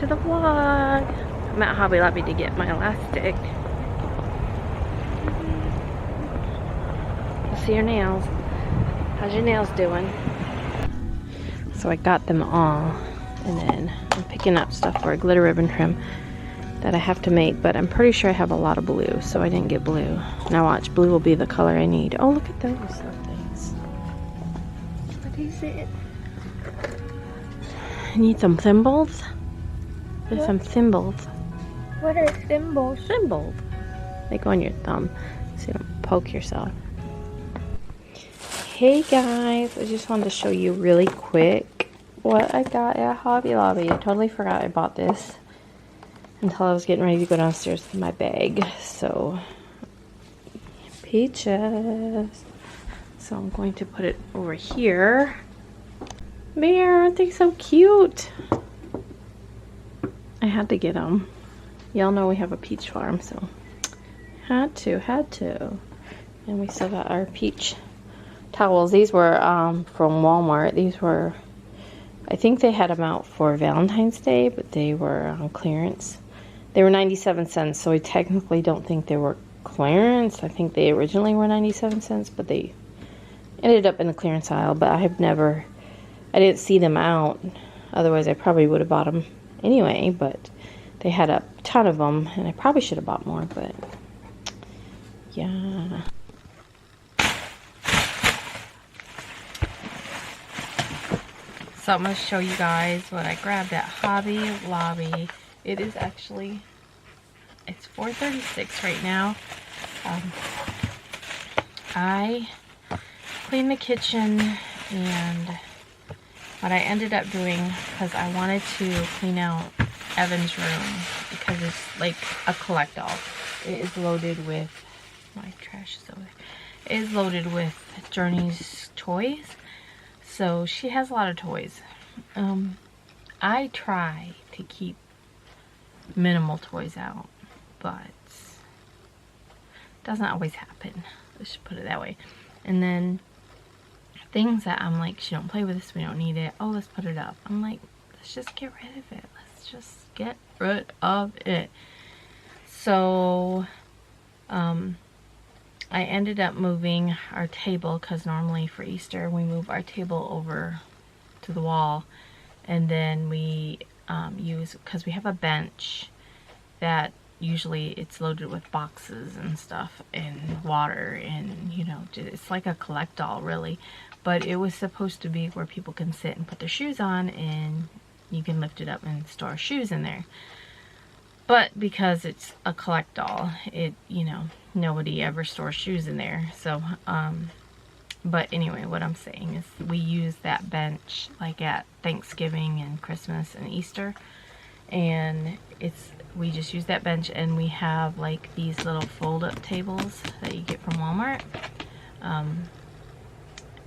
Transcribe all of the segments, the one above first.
to the vlog. I'm at Hobby Lobby to get my elastic. See your nails. How's your nails doing? So I got them all, and then I'm picking up stuff for a glitter ribbon trim that I have to make, but I'm pretty sure I have a lot of blue, so I didn't get blue. Now watch, blue will be the color I need. Oh, look at those little things. What is it? I need some thimbles. There's some thimbles. What are thimbles? Thimbles. They go on your thumb so you don't poke yourself. Hey guys, I just wanted to show you really quick what I got at Hobby Lobby. I totally forgot I bought this until I was getting ready to go downstairs with my bag. So, peaches. So I'm going to put it over here. There, aren't they so cute? I had to get them. Y'all know we have a peach farm, so had to. And we still got our peach towels. These were from Walmart. These were, I think they had them out for Valentine's Day, but they were on clearance. They were 97 cents, so I technically don't think they were clearance. I think they originally were 97 cents, but they ended up in the clearance aisle. But I didn't see them out. Otherwise, I probably would have bought them anyway, but they had a ton of them, and I probably should have bought more, but yeah. So I'm going to show you guys what I grabbed at Hobby Lobby. It is actually, it's 4:36 right now. I cleaned the kitchen, and what I ended up doing, because I wanted to clean out Evan's room, because it's like a collect-all. It is loaded with, my trash is over there. It is loaded with Journey's toys. So she has a lot of toys. I try to keep minimal toys out, but it doesn't always happen. Let's just put it that way. And then things that I'm like, she don't play with this, we don't need it. Oh, let's put it up. I'm like, let's just get rid of it. Let's just get rid of it. So, I ended up moving our table, because normally for Easter we move our table over to the wall, and then we use, because we have a bench that usually it's loaded with boxes and stuff and water, and you know, it's like a collect-all really, but it was supposed to be where people can sit and put their shoes on, and you can lift it up and store shoes in there. But because it's a collect-all, it, you know, nobody ever stores shoes in there. So, but anyway, what I'm saying is we use that bench like at Thanksgiving and Christmas and Easter. And we just use that bench, and we have like these little fold-up tables that you get from Walmart.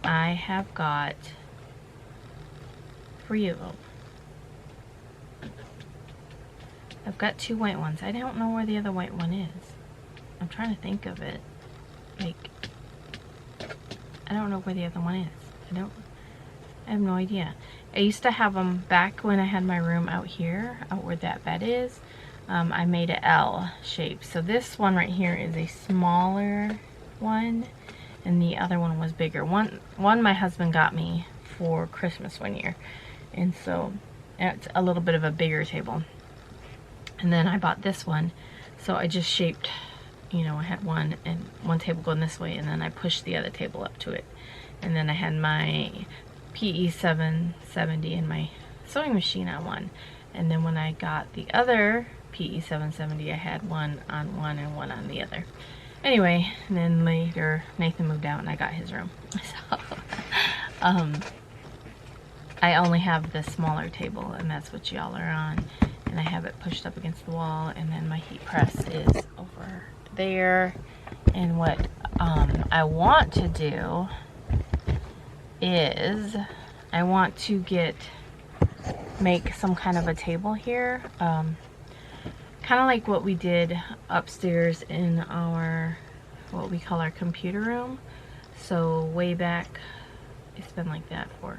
I have got 3 of them. I've got 2 white ones. I don't know where the other white one is. I'm trying to think of it. Like, I don't know where the other one is. I have no idea. I used to have them back when I had my room out here, out where that bed is. I made an L shape. So this one right here is a smaller one, and the other one was bigger. One my husband got me for Christmas one year, and so it's a little bit of a bigger table. And then I bought this one, so I just shaped, you know, I had one table going this way, and then I pushed the other table up to it. And then I had my PE 770 and my sewing machine on one. And then when I got the other PE 770, I had one on one and one on the other. Anyway, and then later Nathan moved out and I got his room. So, I only have the smaller table, and that's what y'all are on. And I have it pushed up against the wall, and then my heat press is over there. And what I want to do is I want to make some kind of a table here, kind of like what we did upstairs in our, what we call our computer room. So way back, it's been like that for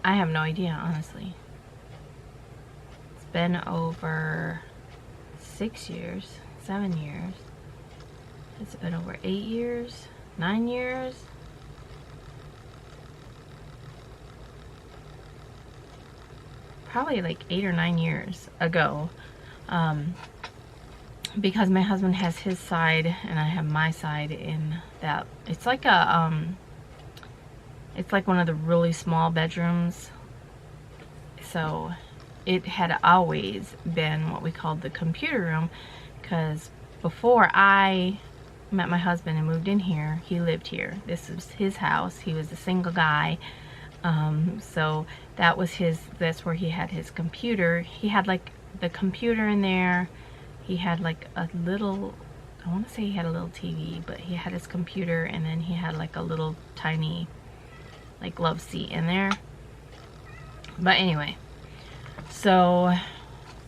I have no idea, honestly. It's been over 6 years, 7 years. It's been over 8 years, 9 years. Probably like 8 or 9 years ago. Because my husband has his side and I have my side in that. It's like it's like one of the really small bedrooms. So it had always been what we called the computer room, because before I met my husband and moved in here, he lived here. This was his house. He was a single guy. So that's where he had his computer. He had like the computer in there. He had like a little, I want to say he had a little TV, but he had his computer, and then he had like a little tiny like love seat in there. But anyway, so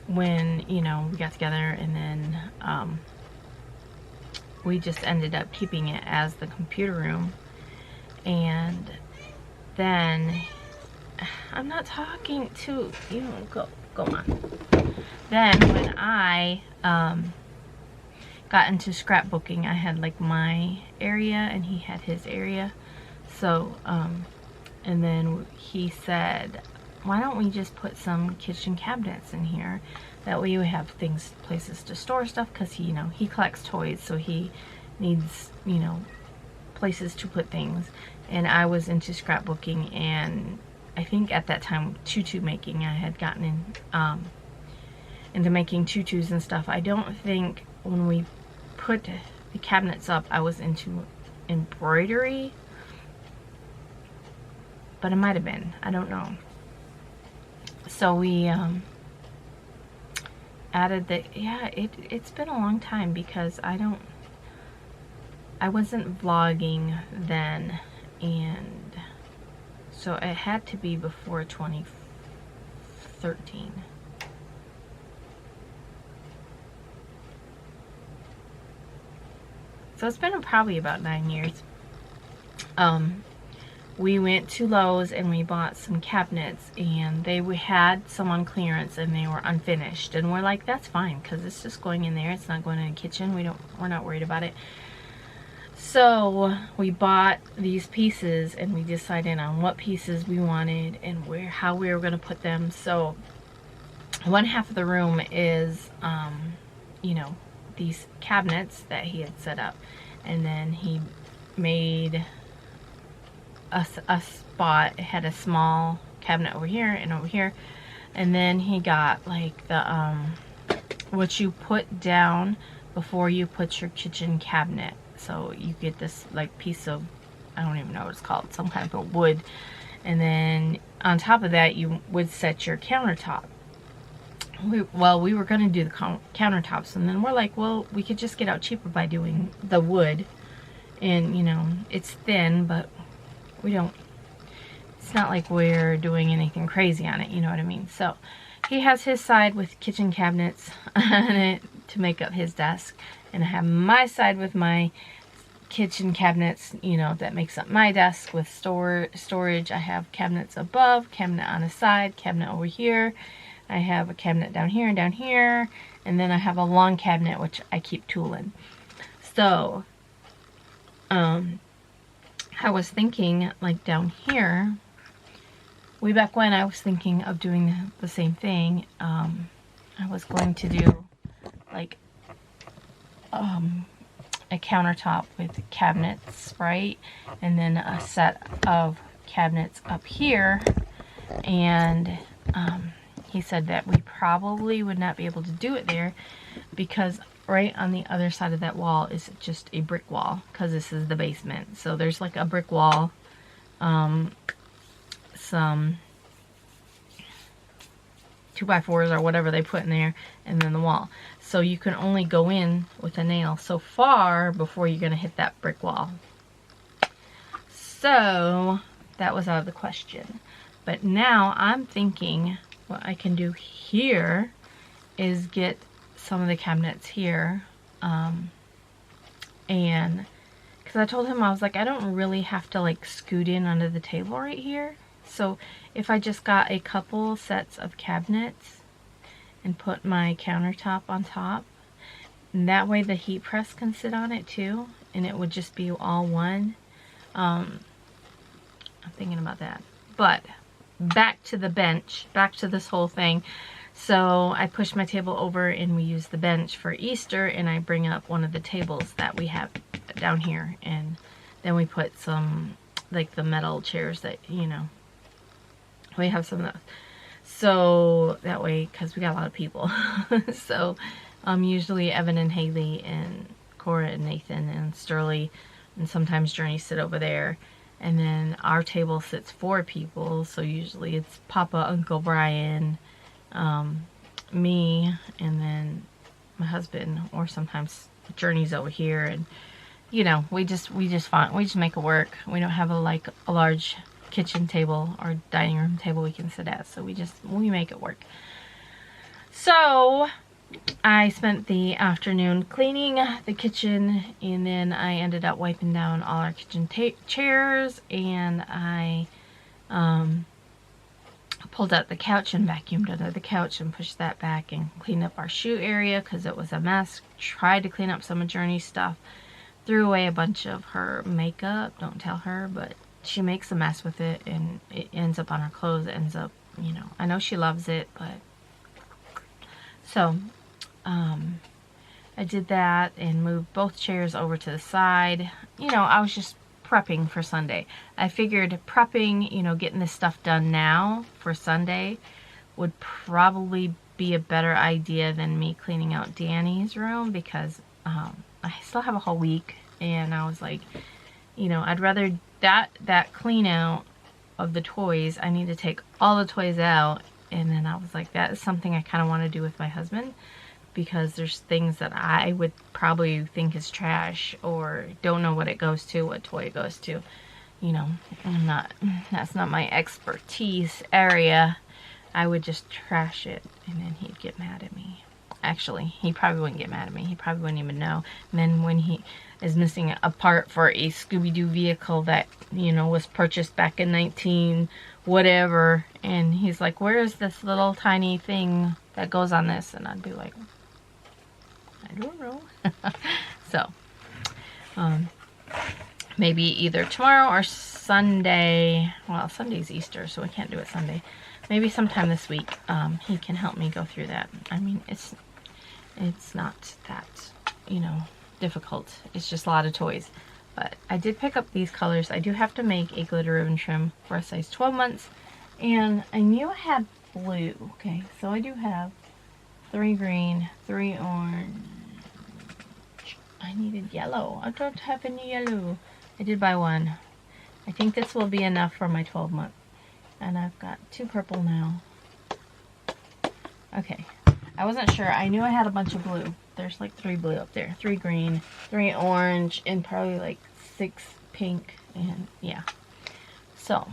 when, you know, we got together, and then we just ended up keeping it as the computer room. And then I'm not talking to you. Go on. Then when I got into scrapbooking, I had like my area and he had his area. So and then he said, why don't we just put some kitchen cabinets in here? That way we have places to store stuff, because he, you know, he collects toys, so he needs, you know, places to put things. And I was into scrapbooking, and I think at that time tutu making. I had gotten in into making tutus and stuff. I don't think when we put the cabinets up I was into embroidery, but it might have been, I don't know. So we added the, yeah, it's been a long time, because I wasn't vlogging then, and so it had to be before 2013. So it's been probably about 9 years. We went to Lowe's and we bought some cabinets, and we had some on clearance and they were unfinished, and we're like, that's fine, because it's just going in there, it's not going in the kitchen, we're not worried about it. So we bought these pieces, and we decided on what pieces we wanted and how we were going to put them. So one half of the room is you know, these cabinets that he had set up, and then he made a spot. It had a small cabinet over here and over here, and then he got like the what you put down before you put your kitchen cabinet. So you get this like piece of, I don't even know what it's called, some kind of a wood, and then on top of that you would set your countertop. We were going to do the countertops, and then we're like, well, we could just get out cheaper by doing the wood, and you know, it's thin, but we don't, it's not like we're doing anything crazy on it, you know what I mean? So he has his side with kitchen cabinets on it to make up his desk, and I have my side with my kitchen cabinets, you know, that makes up my desk with storage. I have cabinets above, cabinet on the side, cabinet over here. I have a cabinet down here and down here, and then I have a long cabinet which I keep tooling. So I was thinking, like down here, way back when, I was thinking of doing the same thing. I was going to do like a countertop with cabinets, right? And then a set of cabinets up here. And he said that we probably would not be able to do it there, because right on the other side of that wall is just a brick wall, because this is the basement. So there's like a brick wall, some 2x4s or whatever they put in there, and then the wall. So you can only go in with a nail so far before you're going to hit that brick wall. So that was out of the question. But now I'm thinking what I can do here is get some of the cabinets here, and because I told him, I was like, I don't really have to like scoot in under the table right here, So if I just got a couple sets of cabinets and put my countertop on top, and that way the heat press can sit on it too, and it would just be all one. I'm thinking about that. But back to the bench, back to this whole thing. So I push my table over and we use the bench for Easter, and I bring up one of the tables that we have down here, and then we put some, like the metal chairs that, you know, we have some of those. So that way, because we got a lot of people. So usually Evan and Haley and Cora and Nathan and Sterling and sometimes Journey sit over there. And then our table sits 4 people, so usually it's Papa, Uncle Brian, me, and then my husband, or sometimes Journey's over here, and you know, we just make it work. We don't have a large kitchen table or dining room table we can sit at, so we make it work. So I spent the afternoon cleaning the kitchen, and then I ended up wiping down all our kitchen chairs, and I pulled out the couch and vacuumed under the couch and pushed that back and cleaned up our shoe area because it was a mess. Tried to clean up some of Journey's stuff. Threw away a bunch of her makeup. Don't tell her, but she makes a mess with it, and it ends up on her clothes. It ends up, you know, I know she loves it, but so I did that and moved both chairs over to the side. You know, I was just prepping for Sunday. I figured prepping, you know, getting this stuff done now for Sunday would probably be a better idea than me cleaning out Danny's room, because I still have a whole week, and I was like, you know, I'd rather that clean out of the toys. I need to take all the toys out, and then I was like, that is something I kind of want to do with my husband, because there's things that I would probably think is trash or don't know what it goes to, what toy it goes to. You know, that's not my expertise area. I would just trash it, and then he'd get mad at me. Actually, he probably wouldn't get mad at me. He probably wouldn't even know. And then when he is missing a part for a Scooby-Doo vehicle that, you know, was purchased back in 19 whatever, and he's like, where is this little tiny thing that goes on this? And I'd be like, I don't know. So, maybe either tomorrow or Sunday. Well, Sunday's Easter, so we can't do it Sunday. Maybe sometime this week, he can help me go through that. I mean, it's not that, you know, difficult. It's just a lot of toys. But I did pick up these colors. I do have to make a glitter ribbon trim for a size 12 months. And I knew I had blue. Okay, so I do have 3 green, 3 orange. I needed yellow. I don't have any yellow. I did buy 1. I think this will be enough for my 12 month. And I've got 2 purple now. Okay. I wasn't sure. I knew I had a bunch of blue. There's like 3 blue up there. 3 green, 3 orange, and probably like 6 pink. And yeah. So,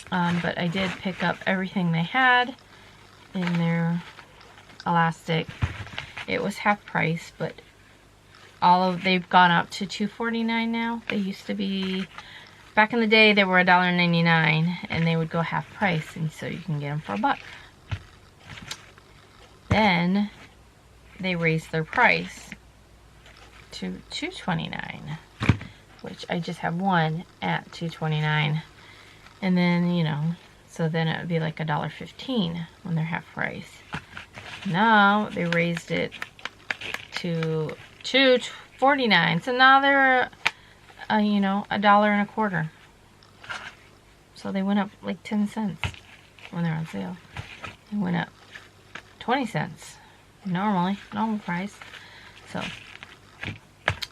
but I did pick up everything they had in their elastic. It was half price, but they've gone up to $2.49 now. They used to be, back in the day, they were $1.99, and they would go half price, and so you can get them for $1. Then they raised their price to $2.29, which I just have 1 at $2.29, and then, you know, so then it would be like $1.15 when they're half price. Now they raised it to $2.49, so now they're you know, $1.25. So they went up like 10 cents when they're on sale. They went up 20 cents normal price. So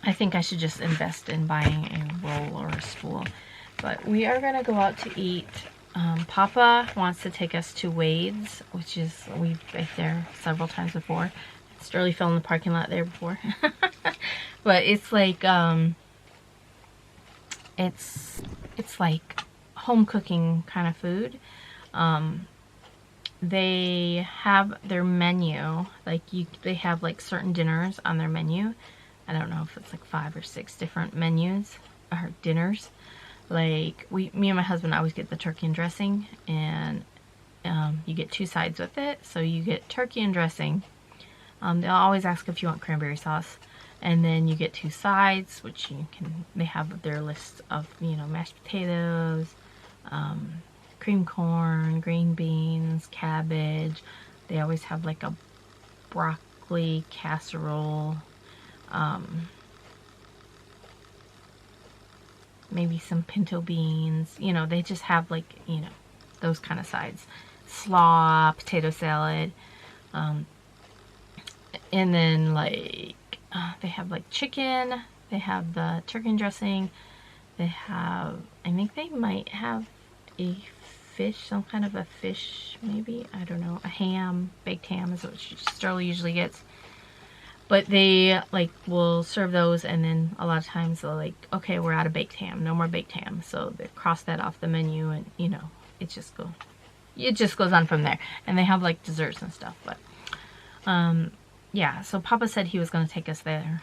I think I should just invest in buying a roll or a spool. But we are gonna go out to eat. Papa wants to take us to Wade's, which is, we've been there several times before. Sterling fell in the parking lot there before. But it's like it's like home cooking kind of food. They have their menu, like they have like certain dinners on their menu. I don't know if it's like 5 or 6 different menus or dinners. Like, me and my husband always get the turkey and dressing, and you get 2 sides with it. So you get turkey and dressing. They'll always ask if you want cranberry sauce. And then you get 2 sides, which they have their list of, you know, mashed potatoes, cream corn, green beans, cabbage. They always have like a broccoli casserole, maybe some pinto beans. You know, they just have like, you know, those kind of sides. Slaw, potato salad, and then like they have like chicken, they have the turkey and dressing, they have, I think they might have a fish, some kind of a fish maybe, I don't know, a ham, baked ham is what Sterling usually gets. But they like will serve those, and then a lot of times they're like, okay, we're out of baked ham, no more baked ham, so they cross that off the menu, and you know, it just goes on from there. And they have like desserts and stuff. But yeah, so Papa said he was going to take us there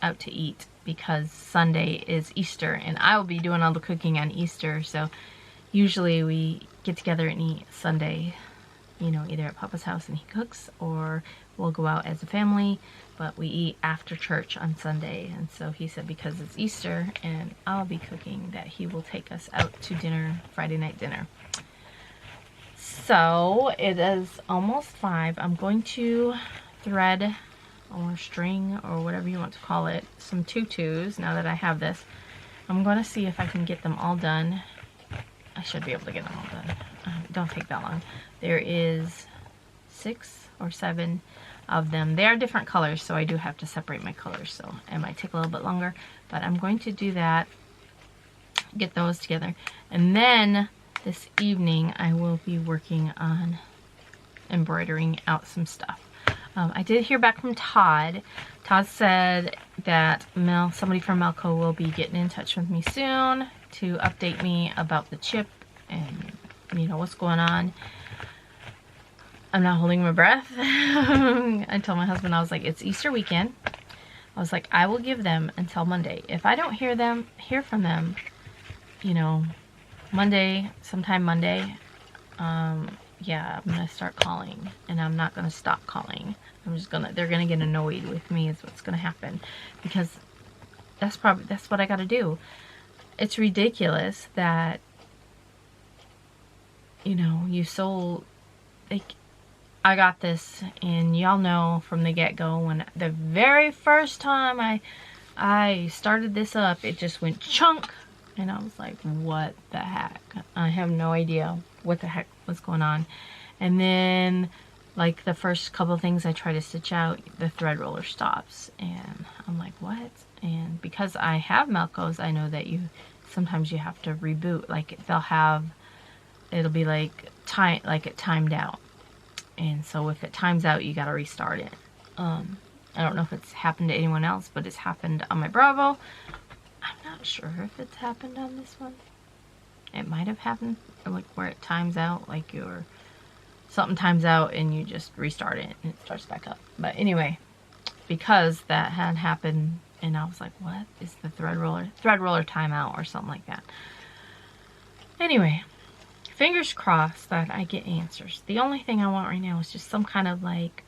out to eat, because Sunday is Easter and I will be doing all the cooking on Easter. So usually we get together and eat Sunday, you know, either at Papa's house and he cooks, or we'll go out as a family, but we eat after church on Sunday. And so he said because it's Easter and I'll be cooking, that he will take us out to dinner, Friday night dinner. So it is almost 5. I'm going to thread or string or whatever you want to call it, some tutus now that I have this. I'm going to see if I can get them all done. I should be able to get them all done. Don't take that long. There is 6 or 7 of them. They are different colors, so I do have to separate my colors, so it might take a little bit longer, but I'm going to do that, get those together, and then this evening I will be working on embroidering out some stuff. I did hear back from Todd. Todd said that somebody from Melco will be getting in touch with me soon to update me about the chip and, you know, what's going on. I'm not holding my breath. I told my husband, I was like, it's Easter weekend. I was like, I will give them until Monday. If I don't hear from them, you know, Monday, sometime Monday, yeah, I'm gonna start calling, and I'm not gonna stop calling. They're gonna get annoyed with me is what's gonna happen, because that's what I gotta do. It's ridiculous that, you know, you sold, like, I got this, and y'all know from the get-go, when the very first time I started this up, it just went chunk, and I was like, what the heck? I have no idea what the heck was going on. And then, like, the first couple of things I try to stitch out, the thread roller stops, and I'm like, what? And because I have Melcos, I know that sometimes you have to reboot. Like, it'll be like it timed out. And so if it times out, you gotta restart it. I don't know if it's happened to anyone else, but it's happened on my Bravo. I'm not sure if it's happened on this one. It might have happened, like, where it times out, like something times out and you just restart it and it starts back up. But anyway, because that had happened, and I was like, what is the thread roller timeout or something like that. Anyway, fingers crossed that I get answers. The only thing I want right now is just some kind of like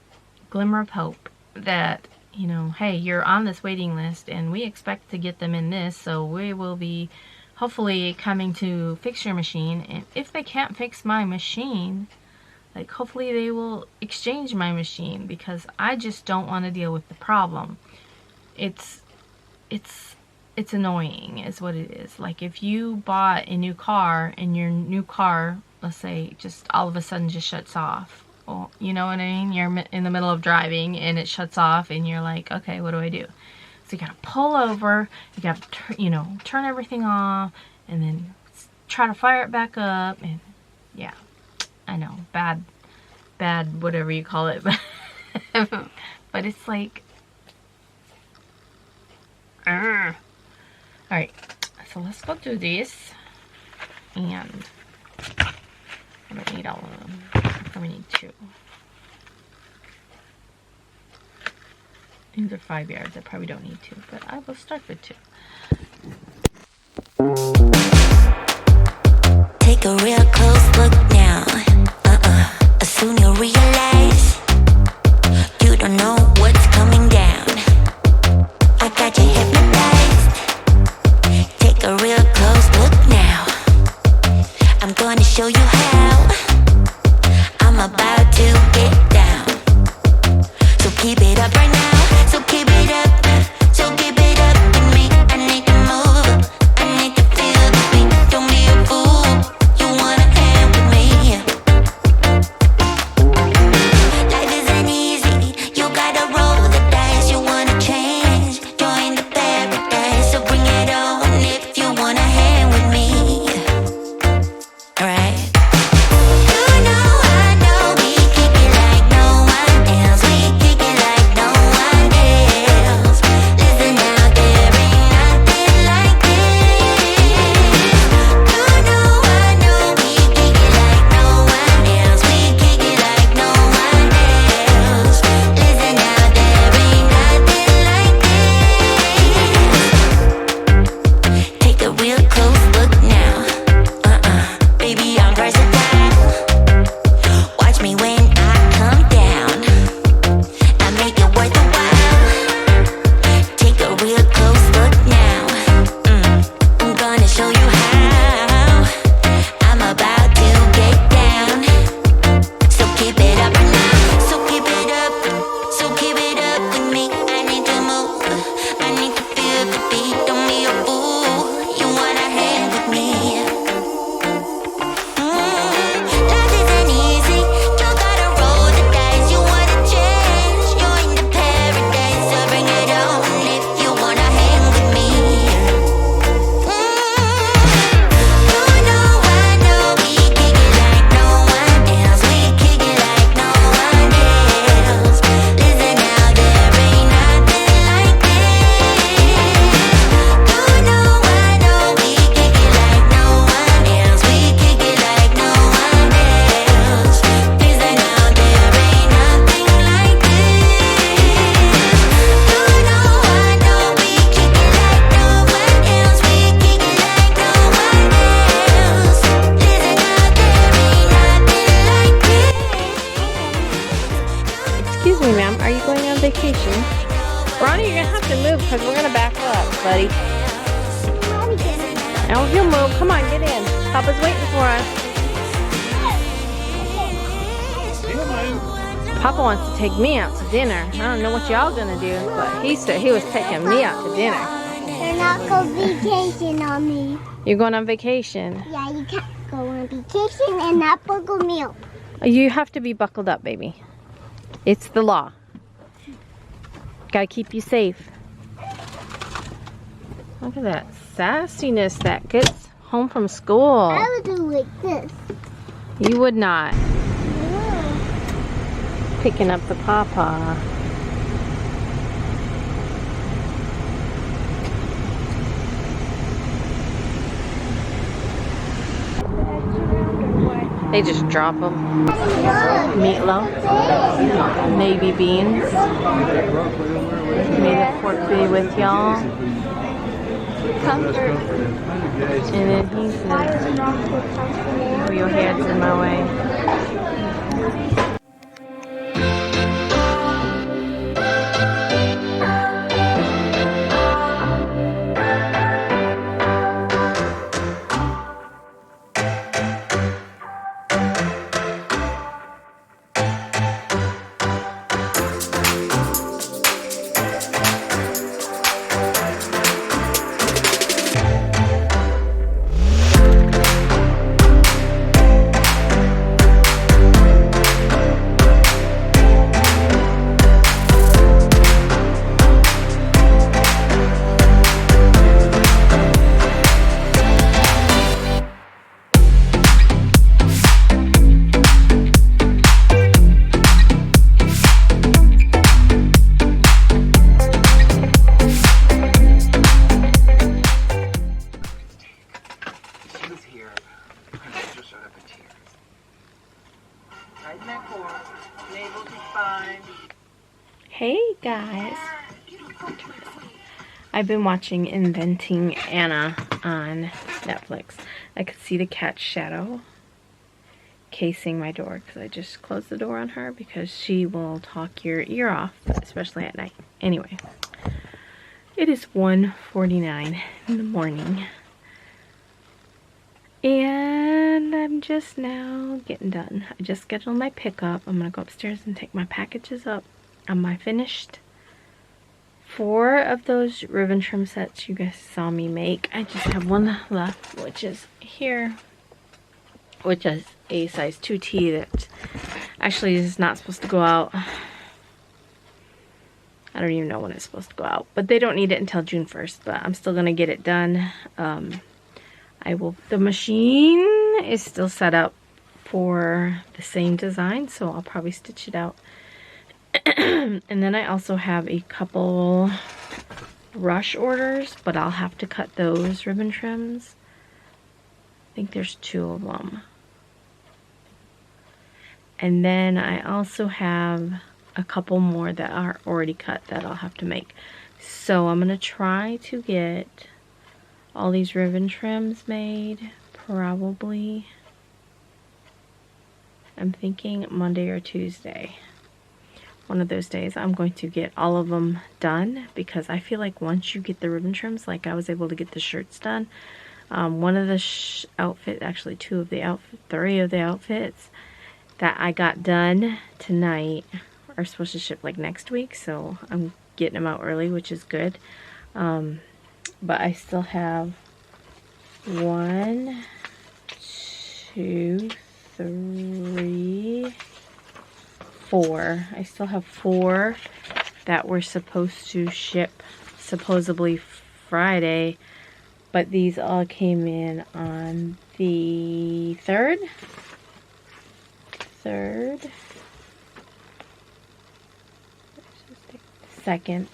glimmer of hope that, you know, hey, you're on this waiting list and we expect to get them in this, so we will be hopefully coming to fix your machine. And if they can't fix my machine, like, hopefully they will exchange my machine, because I just don't want to deal with the problem. It's annoying is what it is. Like, if you bought a new car and your new car, let's say, just all of a sudden just shuts off. Well, you know what I mean? You're in the middle of driving and it shuts off and you're like, okay, what do I do? So you gotta pull over, you gotta, turn everything off, and then try to fire it back up. And yeah, I know, bad, whatever you call it. But it's like, alright, so let's go do this. And I don't need all of them. I probably need 2. These are 5 yards. I probably don't need 2, but I will start with 2. Take a real close look now. Soon you'll realize you don't know what's coming down. I got you hypnotized. Take a real close look now. I'm gonna show you how. I'm about to get down. So keep it up right now. So keep it up. So keep it up with me. I need to move. I need to feel the beat. Don't be a fool. You wanna hang with me. Life isn't easy. You gotta roll the dice. You wanna change. Join the paradise. So bring it on if you wanna hang with me. Right? You know I know we kick it like no one else. We kick it like no one else. Listen out, there ain't nothing like this. You know I know we kick it like no one else. We kick it like no one else. Listen out, there ain't nothing like this. Take a real close look now. Baby, I'm versatile. Watch me when I come down. I make it worth a while. Take a real close look now. I'm gonna show you how. I'm about to get down. So keep it up right now. So keep it up. So keep it up with me. I need to move. I need to feel the beat. Don't be a fool. You wanna hang with me. Life isn't easy. You gotta roll the dice. You wanna change. You're in the paradise. So bring it on if you wanna hang with me. You know I know we kick it like no one else. We kick it like no one else. Listen now, there ain't nothing like this. You know I know we kick it like no one else. We kick it like no one else. Listen now, there ain't nothing like this. You know I know we kick it like no one else. We kick it like no one else. Listen now, there ain't nothing like this. Excuse me, ma'am. Are you going on vacation? Ronnie, you're gonna have to move because we're gonna back up, buddy. Now he'll move. Come on, get in. Papa's waiting for us. Papa wants to take me out to dinner. I don't know what y'all gonna do, but he said he was taking me out to dinner. You're not going vacation on me. You're going on vacation. Yeah, you can't go on vacation and not buckle meal. You have to be buckled up, baby. It's the law. Gotta keep you safe. Look at that sassiness that gets home from school. I would do like this. You would not. Picking up the pawpaw. They just drop them. Meatloaf, navy beans. Made a pork be with y'all. Comfort. And then he said, "Oh, your head's in my way." Hey guys, I've been watching Inventing Anna on Netflix. I could see the cat's shadow casing my door because I just closed the door on her because she will talk your ear off, especially at night. Anyway, it is 1:49 in the morning and I'm just now getting done. I just scheduled my pickup. I'm gonna go upstairs and take my packages up. I finished 4 of those ribbon trim sets you guys saw me make. I just have one left, which is here, which is a size 2T that actually is not supposed to go out. I don't even know when it's supposed to go out, but they don't need it until June 1st, but I'm still gonna get it done. The machine is still set up for the same design, so I'll probably stitch it out. And then I also have a couple rush orders, but I'll have to cut those ribbon trims. I think there's 2 of them. And then I also have a couple more that are already cut that I'll have to make. So I'm gonna try to get all these ribbon trims made probably, I'm thinking Monday or Tuesday. One of those days I'm going to get all of them done, because I feel like once you get the ribbon trims, like I was able to get the shirts done. One of the outfit, actually 2 of the outfit, 3 of the outfits that I got done tonight are supposed to ship like next week, so I'm getting them out early, which is good. But I still have 1, 2, 3, 4. I still have 4 that were supposed to ship supposedly Friday, but these all came in on the 3rd. 2nd,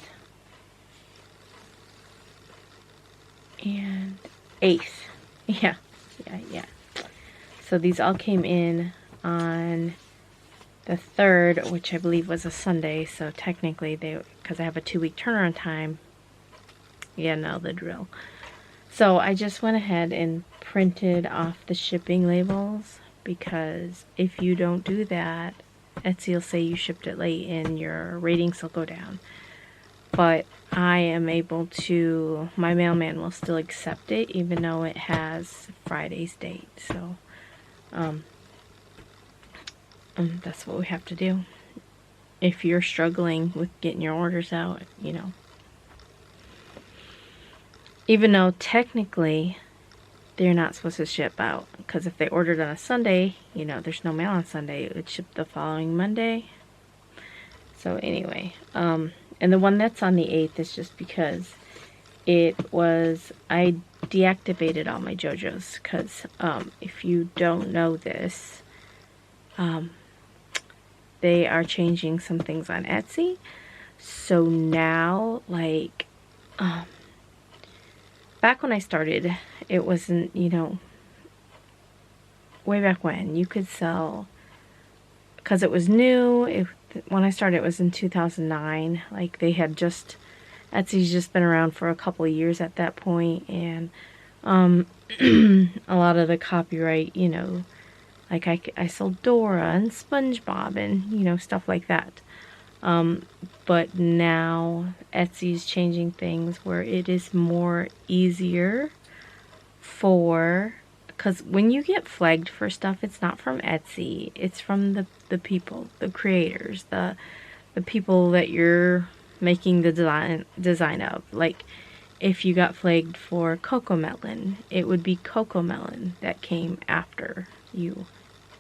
and 8th. Yeah. So these all came in on the 3rd, which I believe was a Sunday, so technically because I have a 2-week turnaround time, yeah, no, the drill. So I just went ahead and printed off the shipping labels, because if you don't do that, Etsy will say you shipped it late and your ratings will go down. But I am able to, my mailman will still accept it even though it has Friday's date. So that's what we have to do if you're struggling with getting your orders out, you know. Even though technically they're not supposed to ship out, because if they ordered on a Sunday, you know, there's no mail on Sunday, it would ship the following Monday. So anyway, and the one that's on the 8th is just because I deactivated all my JoJo's, because if you don't know this, they are changing some things on Etsy. So now, like, back when I started, it wasn't, you know, way back when, you could sell, because it was new, when I started it was in 2009, like they had just, Etsy's just been around for a couple of years at that point, and a lot of the copyright, you know, like I sold Dora and SpongeBob and, you know, stuff like that. But now Etsy's changing things where it is more easier for, because when you get flagged for stuff, it's not from Etsy, it's from the people, the creators, the people that you're making the design of. Like if you got flagged for Cocomelon, it would be Cocomelon that came after you.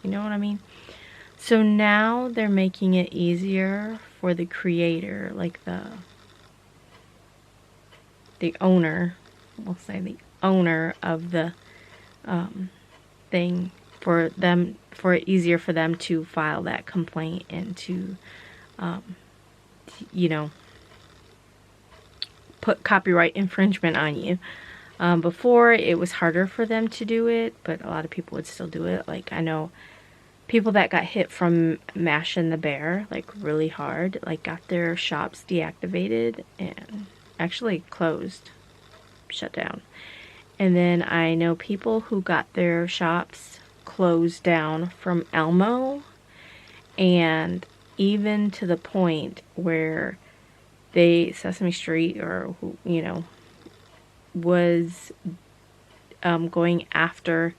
You know what I mean? So now they're making it easier for the creator, like the owner, we'll say the owner of the thing, for it easier for them to file that complaint and to you know, put copyright infringement on you. Before it was harder for them to do it, but a lot of people would still do it. Like I know people that got hit from Mashing the Bear, like really hard, like got their shops deactivated and actually closed, shut down. And then I know people who got their shops closed down from Elmo, and even to the point where they, Sesame Street, or you know, was going after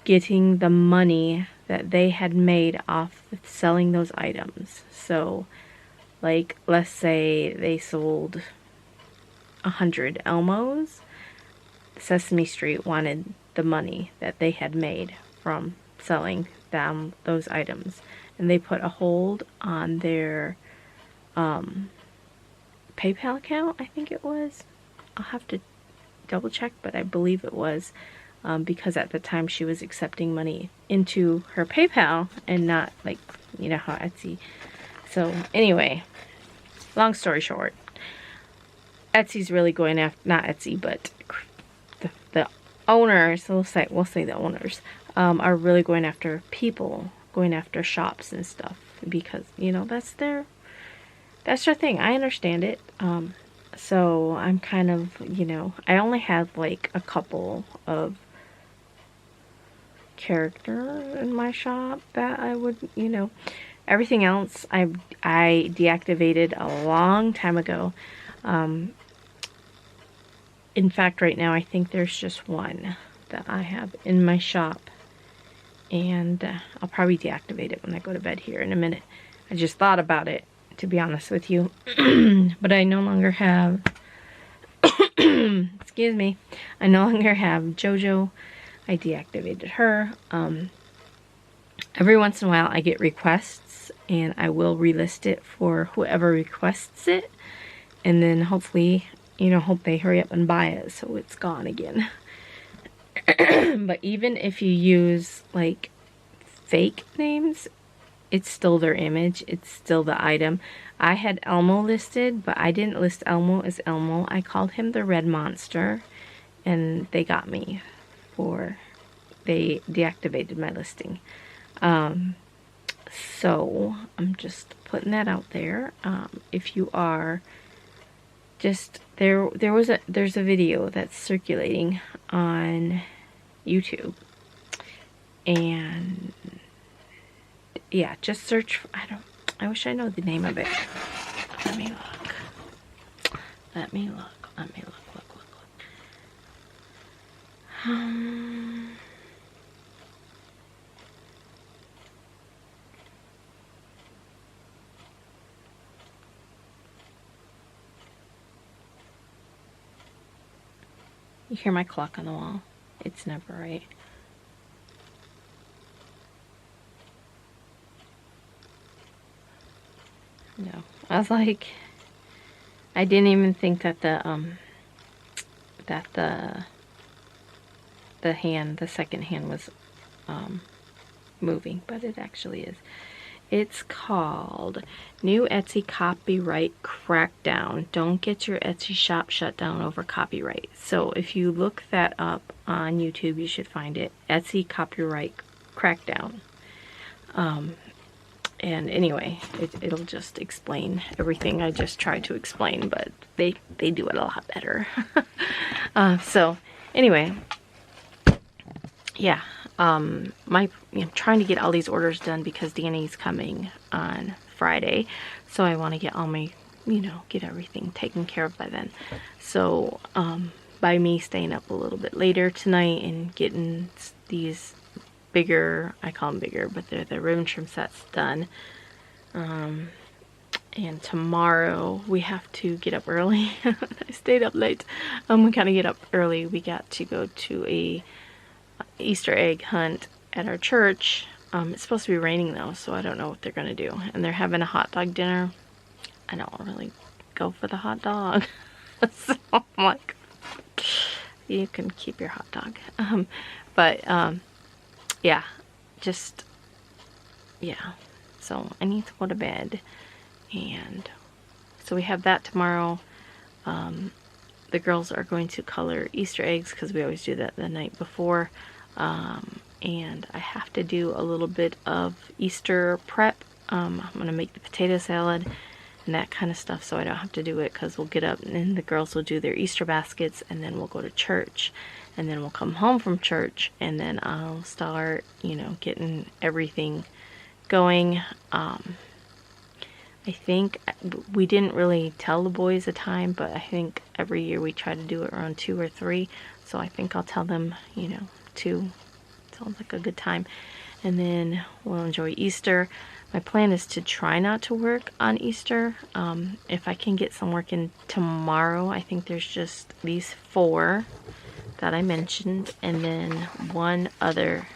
getting the money that they had made off selling those items. So, like, let's say they sold 100 Elmos. Sesame Street wanted the money that they had made from selling them those items, and they put a hold on their PayPal account, I think it was. I'll have to double check, but I believe it was, because at the time she was accepting money into her PayPal and not, like, you know how Etsy. So anyway, long story short, Etsy's really going after, not Etsy, but the owners, we'll say the owners, are really going after people, going after shops and stuff, because, you know, that's their thing. I understand it. So I'm kind of, you know, I only have like a couple of character in my shop that I would, you know, everything else I deactivated a long time ago. In fact, right now I think there's just one that I have in my shop, and I'll probably deactivate it when I go to bed here in a minute. I just thought about it, to be honest with you. But I no longer have excuse me, I no longer have JoJo. I deactivated her. Every once in a while I get requests, and I will relist it for whoever requests it, and then hopefully, you know, hope they hurry up and buy it so it's gone again. But even if you use like fake names, it's still their image, it's still the item. I had Elmo listed, but I didn't list Elmo as Elmo. I called him the Red Monster, and they got me for, they deactivated my listing. So I'm just putting that out there. If you are just, there's a video that's circulating on YouTube, and yeah, just search, I wish I know the name of it. Let me look. You hear my clock on the wall? It's never right. No, I was like, I didn't even think that the second hand was moving, but it actually is. It's called New Etsy Copyright Crackdown. Don't get your Etsy shop shut down over copyright. So if you look that up on YouTube, you should find it. Etsy Copyright Crackdown. And anyway, it'll just explain everything I just tried to explain, but they do it a lot better. So anyway, yeah, I'm trying to get all these orders done because Danny's coming on Friday, so I want to get all my, you know, get everything taken care of by then. So by me staying up a little bit later tonight and getting these bigger, I call them bigger, but they're the ribbon trim sets done. And tomorrow we have to get up early. I stayed up late. We gotta get up early. We got to go to a Easter egg hunt at our church. It's supposed to be raining though, so I don't know what they're gonna do. And they're having a hot dog dinner. I don't really go for the hot dog. So I'm like, you can keep your hot dog. Yeah, just, yeah, so I need to go to bed, and so we have that tomorrow. The girls are going to color Easter eggs, because we always do that the night before, and I have to do a little bit of Easter prep. I'm going to make the potato salad, and that kind of stuff, so I don't have to do it, because we'll get up and then the girls will do their Easter baskets, and then we'll go to church, and then we'll come home from church, and then I'll start, you know, getting everything going. I think we didn't really tell the boys a time, but I think every year we try to do it around 2 or 3, so I think I'll tell them, you know, 2 sounds like a good time, and then we'll enjoy Easter. My plan is to try not to work on Easter. If I can get some work in tomorrow. I think there's just these 4 that I mentioned, and then one other,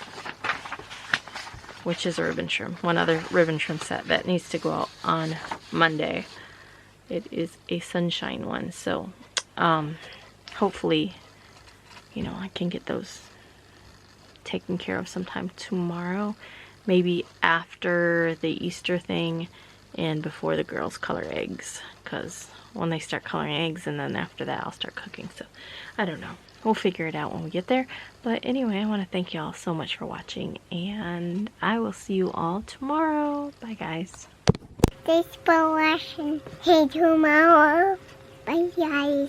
which is a ribbon trim. One other ribbon trim set that needs to go out on Monday. It is a sunshine one, so hopefully, you know, I can get those taken care of sometime tomorrow. Maybe after the Easter thing and before the girls color eggs, because when they start coloring eggs, and then after that I'll start cooking. So I don't know. We'll figure it out when we get there. But anyway, I want to thank you all so much for watching, and I will see you all tomorrow. Bye, guys. Thanks for watching. See you tomorrow. Bye, guys.